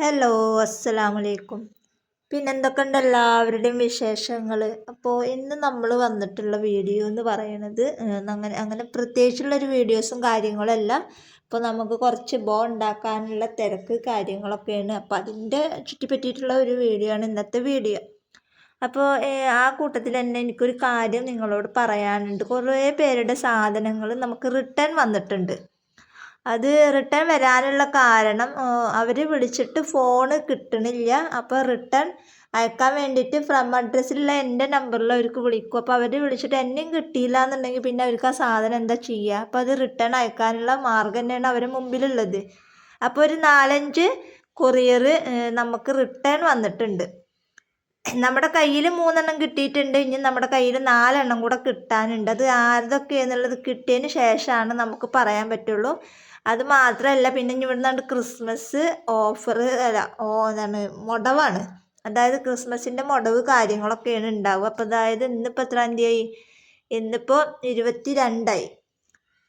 Hello, അസ്സലാമലൈക്കും. പിന്നെ എന്തൊക്കെയുണ്ട് എല്ലാവരുടെയും വിശേഷങ്ങൾ? അപ്പോൾ ഇന്ന് നമ്മൾ വന്നിട്ടുള്ള വീഡിയോ എന്ന് പറയുന്നത് അങ്ങനെ പ്രത്യേകിച്ചുള്ളൊരു വീഡിയോസും കാര്യങ്ങളല്ല. അപ്പോൾ നമുക്ക് കുറച്ച് ഉണ്ടാക്കാനുള്ള തിരക്ക് കാര്യങ്ങളൊക്കെയാണ്. അപ്പോൾ അതിൻ്റെ ചുറ്റിപ്പറ്റിയിട്ടുള്ള ഒരു വീഡിയോ ആണ് ഇന്നത്തെ വീഡിയോ. അപ്പോൾ ആ കൂട്ടത്തിൽ തന്നെ എനിക്കൊരു കാര്യം നിങ്ങളോട് പറയാനുണ്ട്. കുറേ പേരുടെ സാധനങ്ങൾ നമുക്ക് റിട്ടേൺ വന്നിട്ടുണ്ട്. അത് റിട്ടേൺ വരാനുള്ള കാരണം അവർ വിളിച്ചിട്ട് ഫോണ് കിട്ടണില്ല. അപ്പോൾ റിട്ടേൺ അയക്കാൻ വേണ്ടിയിട്ട് ഫ്രം അഡ്രസ്സിലുള്ള എൻ്റെ നമ്പറിൽ അവർക്ക് വിളിക്കും. അപ്പോൾ അവർ വിളിച്ചിട്ട് എന്നെയും കിട്ടിയില്ല എന്നുണ്ടെങ്കിൽ പിന്നെ അവർക്ക് ആ സാധനം എന്താ ചെയ്യുക? അപ്പോൾ അത് റിട്ടേൺ അയക്കാനുള്ള മാർഗ്ഗം തന്നെയാണ് അവരുടെ മുമ്പിലുള്ളത്. അപ്പോൾ ഒരു 4-5 കൊറിയർ നമുക്ക് റിട്ടേൺ വന്നിട്ടുണ്ട്. നമ്മുടെ കയ്യിൽ 3 കിട്ടിയിട്ടുണ്ട്. ഇനി നമ്മുടെ കയ്യിൽ 4 കൂടെ കിട്ടാനുണ്ട്. അത് ആരതൊക്കെയെന്നുള്ളത് കിട്ടിയതിന് ശേഷമാണ് നമുക്ക് പറയാൻ പറ്റുള്ളൂ. അത് മാത്രമല്ല, പിന്നെ ഇവിടുന്ന് ക്രിസ്മസ് ഓഫർ എന്താണ് മുടവാണ്. അതായത് ക്രിസ്മസിൻ്റെ മുടവ് കാര്യങ്ങളൊക്കെയാണ് ഉണ്ടാവുക. അപ്പോൾ അതായത് ഇന്നിപ്പോൾ എത്രാം തീയതി? ഇന്നിപ്പോൾ 22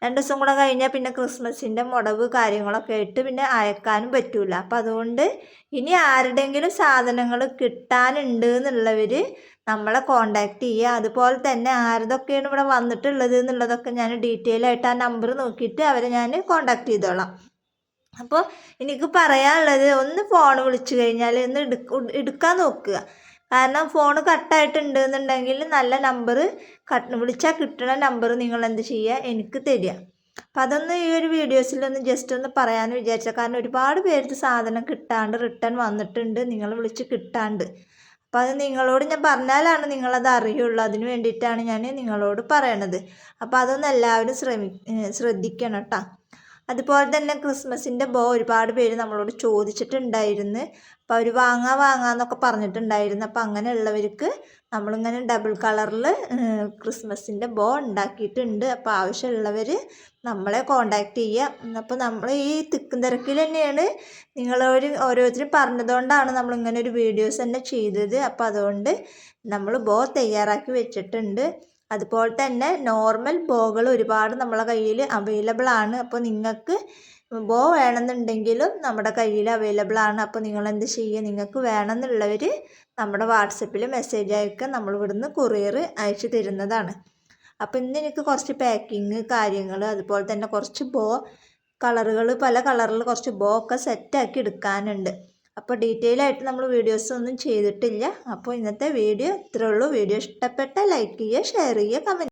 2 ദിവസം കൂടെ കഴിഞ്ഞാൽ പിന്നെ ക്രിസ്മസിൻ്റെ മുടവ് കാര്യങ്ങളൊക്കെ ആയിട്ട് പിന്നെ അയക്കാനും പറ്റൂല. അപ്പം അതുകൊണ്ട് ഇനി ആരുടെയെങ്കിലും സാധനങ്ങൾ കിട്ടാനുണ്ട് എന്നുള്ളവർ നമ്മളെ കോണ്ടാക്ട് ചെയ്യുക. അതുപോലെ തന്നെ ആരതൊക്കെയാണ് ഇവിടെ വന്നിട്ടുള്ളത് എന്നുള്ളതൊക്കെ ഞാൻ ഡീറ്റെയിൽ ആയിട്ട് ആ നമ്പർ നോക്കിയിട്ട് അവരെ ഞാൻ കോണ്ടാക്ട് ചെയ്തോളാം. അപ്പോൾ എനിക്ക് പറയാനുള്ളത്, ഒന്ന് ഫോൺ വിളിച്ചു കഴിഞ്ഞാൽ ഒന്ന് എടുക്കാൻ നോക്കുക. കാരണം ഫോൺ കട്ടായിട്ടുണ്ട് എന്നുണ്ടെങ്കിൽ നല്ല നമ്പർ വിളിച്ചാൽ കിട്ടുന്ന നമ്പർ നിങ്ങൾ എന്ത് ചെയ്യുക, എനിക്ക് തരിക. അപ്പം അതൊന്ന് ഈ ഒരു വീഡിയോസിലൊന്ന് ജസ്റ്റ് ഒന്ന് പറയാമെന്ന് വിചാരിച്ചാൽ. കാരണം ഒരുപാട് പേർക്ക് സാധനം കിട്ടാണ്ട് റിട്ടേൺ വന്നിട്ടുണ്ട്, നിങ്ങൾ വിളിച്ച് കിട്ടാണ്ട്. അപ്പോൾ അത് നിങ്ങളോട് ഞാൻ പറഞ്ഞാലാണ് നിങ്ങളത് അറിയുള്ളൂ. അതിന് വേണ്ടിയിട്ടാണ് ഞാൻ നിങ്ങളോട് പറയണത്. അപ്പോൾ അതൊന്ന് എല്ലാവരും ശ്രദ്ധിക്കണം കേട്ടോ. അതുപോലെ തന്നെ ക്രിസ്മസിൻ്റെ ഒരുപാട് പേര് നമ്മളോട് ചോദിച്ചിട്ടുണ്ടായിരുന്നു. അപ്പോൾ അവർ വാങ്ങാമെന്നൊക്കെ പറഞ്ഞിട്ടുണ്ടായിരുന്നു. അപ്പോൾ അങ്ങനെയുള്ളവർക്ക് നമ്മളിങ്ങനെ ഡബിൾ കളറിൽ ക്രിസ്മസിൻ്റെ ഉണ്ടാക്കിയിട്ടുണ്ട്. അപ്പോൾ ആവശ്യമുള്ളവർ നമ്മളെ കോണ്ടാക്ട് ചെയ്യുക. അപ്പോൾ നമ്മൾ ഈ തിക്കും തിരക്കിൽ തന്നെയാണ് ഓരോരുത്തരും പറഞ്ഞതുകൊണ്ടാണ് നമ്മളിങ്ങനെ ഒരു വീഡിയോസ് തന്നെ ചെയ്തത്. അപ്പോൾ അതുകൊണ്ട് നമ്മൾ തയ്യാറാക്കി വെച്ചിട്ടുണ്ട്. അതുപോലെ തന്നെ നോർമൽ ബോകൾ ഒരുപാട് നമ്മളെ കയ്യിൽ അവൈലബിൾ ആണ്. അപ്പോൾ നിങ്ങൾക്ക് വേണമെന്നുണ്ടെങ്കിലും നമ്മുടെ കയ്യിൽ അവൈലബിൾ ആണ്. അപ്പോൾ നിങ്ങൾ എന്ത് ചെയ്യുക, നിങ്ങൾക്ക് വേണമെന്നുള്ളവർ നമ്മുടെ വാട്സപ്പിൽ മെസ്സേജ് അയക്കുക. നമ്മൾ ഇവിടുന്ന് കൊറിയർ അയച്ചു തരുന്നതാണ്. അപ്പോൾ ഇന്ന് എനിക്ക് കുറച്ച് പാക്കിങ് കാര്യങ്ങൾ, അതുപോലെ തന്നെ കുറച്ച് കളറുകൾ, പല കളറിൽ കുറച്ച് ഒക്കെ സെറ്റാക്കി എടുക്കാനുണ്ട്. അപ്പോൾ ഡീറ്റെയിൽ ആയിട്ട് നമ്മൾ വീഡിയോസ് ഒന്നും ചെയ്തിട്ടില്ല. അപ്പോൾ ഇന്നത്തെ വീഡിയോ ഇത്രേ ഉള്ളൂ. വീഡിയോ ഇഷ്ടപ്പെട്ട ലൈക്ക് ചെയ്യുക, ഷെയർ ചെയ്യുക, കമൻറ്റ്